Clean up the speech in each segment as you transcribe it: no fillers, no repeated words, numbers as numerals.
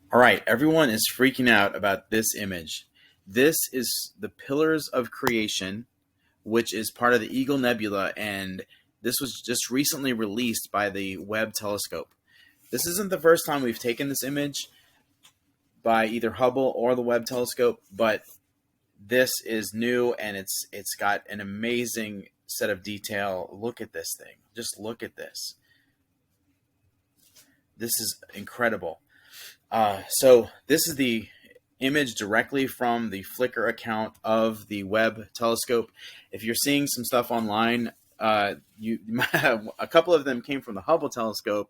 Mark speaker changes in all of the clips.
Speaker 1: All right, everyone is freaking out about this image. This is the Pillars of Creation, which is part of the Eagle Nebula, and this was just recently released by the Webb Telescope. This isn't the first time we've taken this image by either Hubble or the Webb Telescope, but this is new and it's got an amazing set of detail. Look at this thing. Just look at this. This is incredible. So this is the image directly from the Flickr account of the Webb Telescope. If you're seeing some stuff online, you a couple of them came from the Hubble Telescope,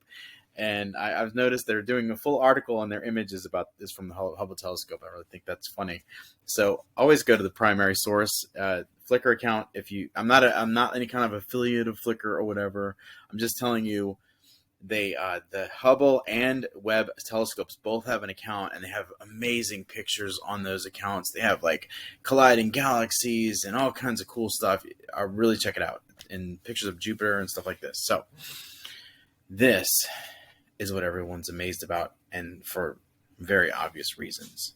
Speaker 1: and I've noticed they're doing a full article on their images about this from the Hubble Telescope. I really think that's funny. So always go to the primary source. Flickr account. I'm not any kind of affiliate of Flickr or whatever. I'm just telling you. The Hubble and Webb telescopes both have an account, and they have amazing pictures on those accounts. They have like colliding galaxies and all kinds of cool stuff. I really check it out, and pictures of Jupiter and stuff like this. So this is what everyone's amazed about, and for very obvious reasons.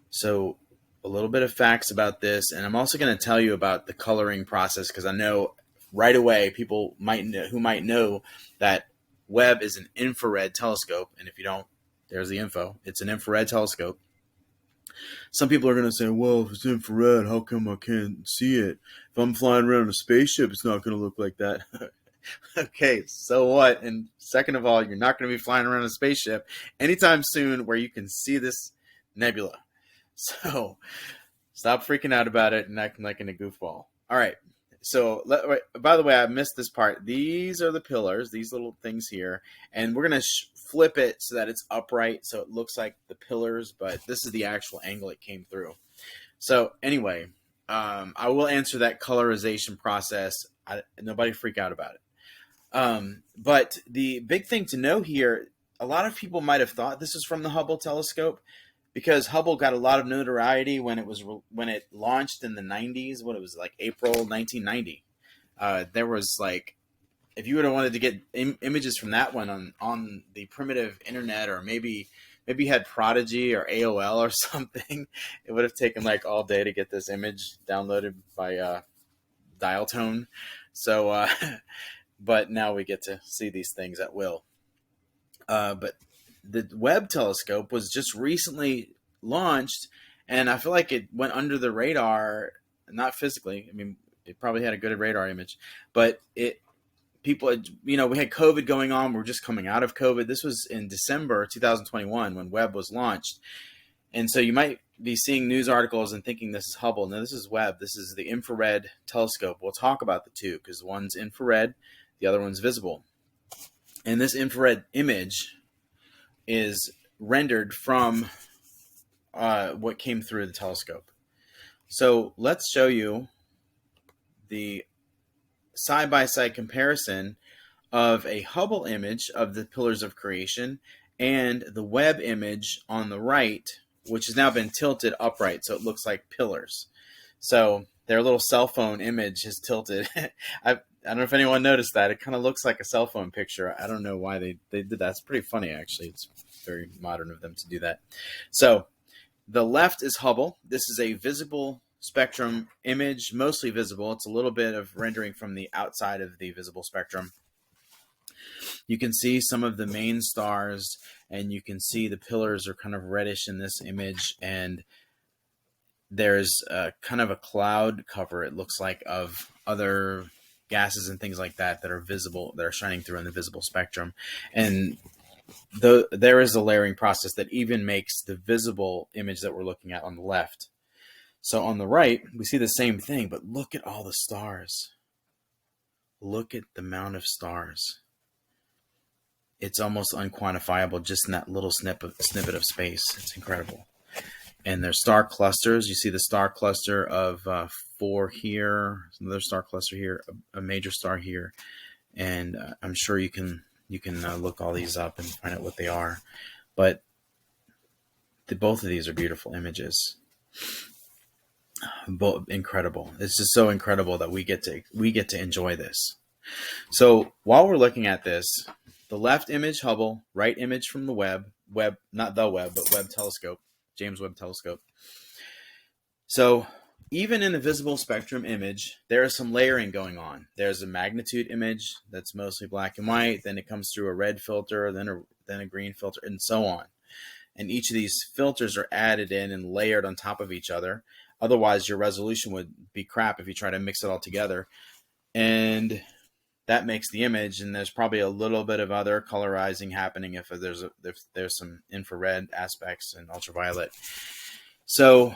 Speaker 1: So a little bit of facts about this, and I'm also going to tell you about the coloring process, because I know right away people might know that Webb is an infrared telescope, and if you don't, there's the info. It's an infrared telescope. Some people are going to say, well, if it's infrared, how come I can't see it? If I'm flying around in a spaceship, it's not going to look like that. Okay, so what? And second of all, you're not going to be flying around in a spaceship anytime soon where you can see this nebula. So stop freaking out about it and acting like a goofball. All right. So, by the way, I missed this part. These are the pillars, these little things here, and we're going to flip it so that it's upright, so it looks like the pillars, but this is the actual angle it came through. So, anyway, I will answer that colorization process. Nobody freak out about it. But the big thing to know here, a lot of people might have thought this is from the Hubble telescope, because Hubble got a lot of notoriety when it launched in the 90s. What it was like April 1990. There was like, if you would have wanted to get images from that one on the primitive internet, or maybe you had Prodigy or AOL or something, it would have taken like all day to get this image downloaded by dial tone. So, but now we get to see these things at will. But the Webb telescope was just recently launched, and I feel like it went under the radar, not physically. I mean, it probably had a good radar image, but we had COVID going on. We're just coming out of COVID. This was in December 2021 when Webb was launched. And so you might be seeing news articles and thinking this is Hubble. No, this is Webb. This is the infrared telescope. We'll talk about the two, because one's infrared, the other one's visible. And this infrared image is rendered from what came through the telescope. So let's show you the side-by-side comparison of a Hubble image of the Pillars of Creation and the Webb image on the right, which has now been tilted upright, so it looks like pillars. So their little cell phone image is tilted. I don't know if anyone noticed that. It kind of looks like a cell phone picture. I don't know why they did that. It's pretty funny, actually. It's very modern of them to do that. So the left is Hubble. This is a visible spectrum image, mostly visible. It's a little bit of rendering from the outside of the visible spectrum. You can see some of the main stars, and you can see the pillars are kind of reddish in this image, and there's kind of a cloud cover, it looks like, of other gases and things like that that are visible, that are shining through in the visible spectrum. And there is a layering process that even makes the visible image that we're looking at on the left. So on the right, we see the same thing, but look at all the stars. Look at the amount of stars. It's almost unquantifiable just in that little snippet of space. It's incredible. And there's star clusters. You see the star cluster of 4 here, another star cluster here, a major star here, and I'm sure you can look all these up and find out what they are. But both of these are beautiful images. Both incredible. It's just so incredible that we get to enjoy this. So while we're looking at this, the left image, Hubble, right image from the Webb, not the Webb, but Webb Telescope, James Webb Telescope. So even in the visible spectrum image, there is some layering going on. There's a magnitude image that's mostly black and white. Then it comes through a red filter, then a green filter, and so on. And each of these filters are added in and layered on top of each other. Otherwise, your resolution would be crap if you try to mix it all together. And that makes the image. And there's probably a little bit of other colorizing happening if there's some infrared aspects and ultraviolet. So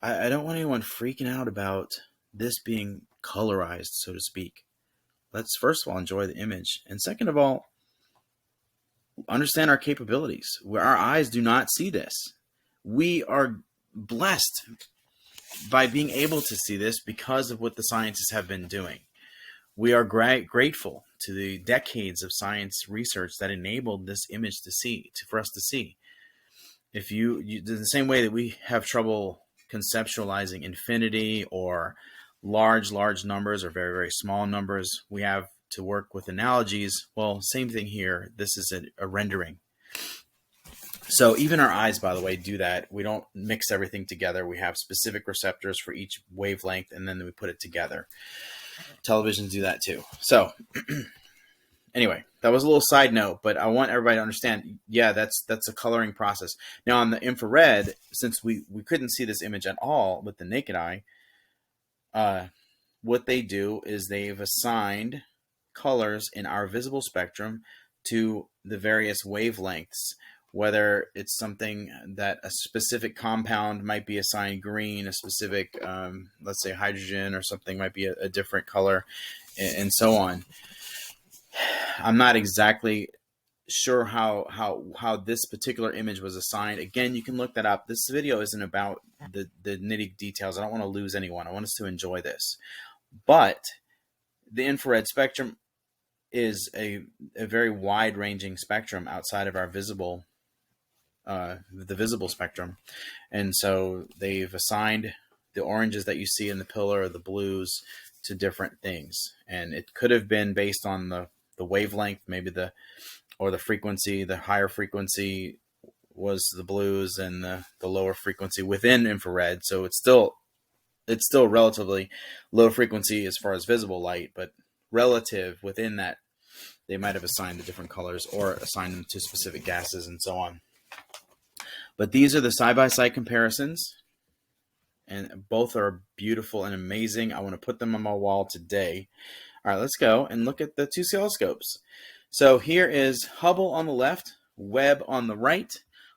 Speaker 1: I don't want anyone freaking out about this being colorized, so to speak. Let's first of all enjoy the image. And second of all, understand our capabilities. Where our eyes do not see this. We are blessed by being able to see this because of what the scientists have been doing. We are grateful to the decades of science research that enabled this image for us to see. If you the same way that we have trouble conceptualizing infinity or large numbers or very, very small numbers, we have to work with analogies. Well, same thing here. This is a rendering. So even our eyes, by the way, do that. We don't mix everything together. We have specific receptors for each wavelength, and then we put it together. Televisions do that too. So anyway, that was a little side note, but I want everybody to understand, yeah, that's a coloring process. Now on the infrared, since we couldn't see this image at all with the naked eye, what they do is they've assigned colors in our visible spectrum to the various wavelengths, whether it's something that a specific compound might be assigned green, a specific, let's say hydrogen or something might be a different color, and so on. I'm not exactly sure how this particular image was assigned. Again, you can look that up. This video isn't about the nitty details. I don't want to lose anyone. I want us to enjoy this. But the infrared spectrum is a very wide-ranging spectrum outside of our visible the visible spectrum. And so they've assigned the oranges that you see in the pillar, the blues, to different things. And it could have been based on the wavelength, maybe the frequency. The higher frequency was the blues and the lower frequency within infrared. So it's still relatively low frequency as far as visible light, but relative within that, they might have assigned the different colors or assigned them to specific gases and so on. But these are the side-by-side comparisons, and both are beautiful and amazing. I want to put them on my wall today. All right, let's go and look at the two telescopes. So here is Hubble on the left, Webb on the right.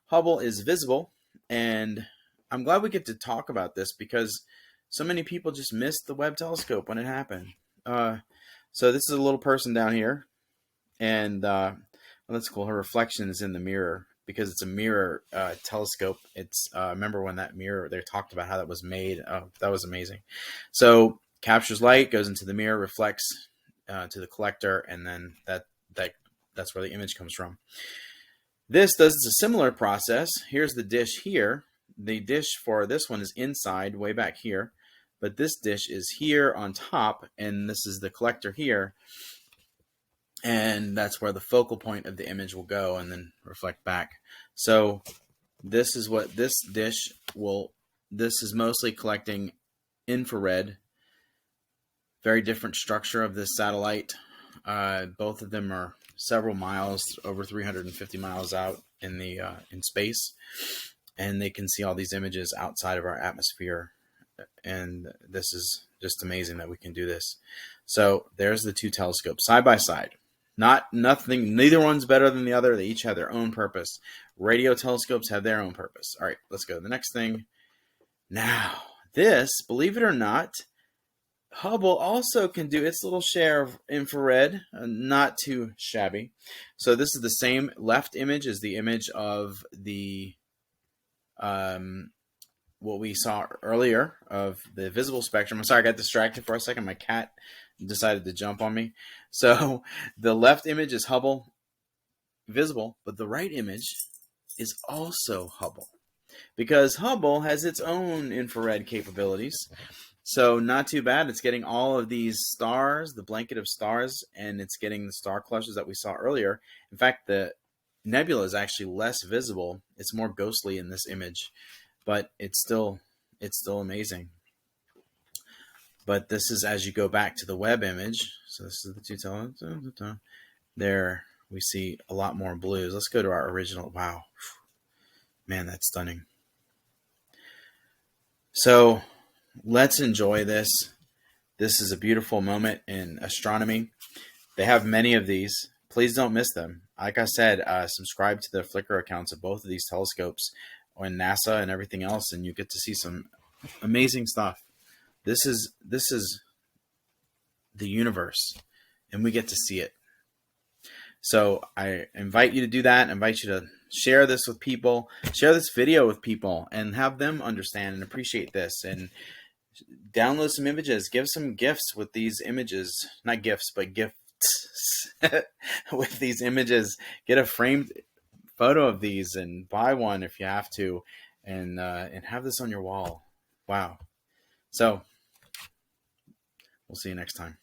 Speaker 1: Hubble is visible, and I'm glad we get to talk about this because so many people just missed the Webb telescope when it happened. So this is a little person down here, and well, that's cool. Her reflection is in the mirror because it's a mirror telescope. It's remember when that mirror, they talked about how that was made. Oh, that was amazing. So captures light, goes into the mirror, reflects to the collector, and then that's where the image comes from. This does a similar process. Here's the dish here. The dish for this one is inside, way back here, but this dish is here on top, and this is the collector here, and that's where the focal point of the image will go and then reflect back. So this is what this dish will, this is mostly collecting infrared. Very different structure of this satellite. Both of them are several miles, over 350 miles out in the in space, and they can see all these images outside of our atmosphere. And this is just amazing that we can do this. So there's the two telescopes side by side. Nothing. Neither one's better than the other. They each have their own purpose. Radio telescopes have their own purpose. All right, let's go to the next thing. Now, this, believe it or not, Hubble also can do its little share of infrared, not too shabby. So this is the same left image as the image of the what we saw earlier of the visible spectrum. I'm sorry, I got distracted for a second. My cat decided to jump on me. So the left image is Hubble visible, but the right image is also Hubble because Hubble has its own infrared capabilities. So not too bad. It's getting all of these stars, the blanket of stars, and it's getting the star clusters that we saw earlier. In fact, the nebula is actually less visible. It's more ghostly in this image, but it's still amazing. But this is as you go back to the Webb image. So this is the two there. We see a lot more blues. Let's go to our original. Wow, man, that's stunning. So let's enjoy this. This is a beautiful moment in astronomy. They have many of these. Please don't miss them. Like I said, subscribe to the Flickr accounts of both of these telescopes on NASA and everything else, and you get to see some amazing stuff. This is the universe, and we get to see it. So I invite you to do that. I invite you to share this with people, share this video with people, and have them understand and appreciate this. And download some images, give some gifts with these images. Not gifts, but gifts with these images. Get a framed photo of these and buy one if you have to, and have this on your wall. Wow. So we'll see you next time.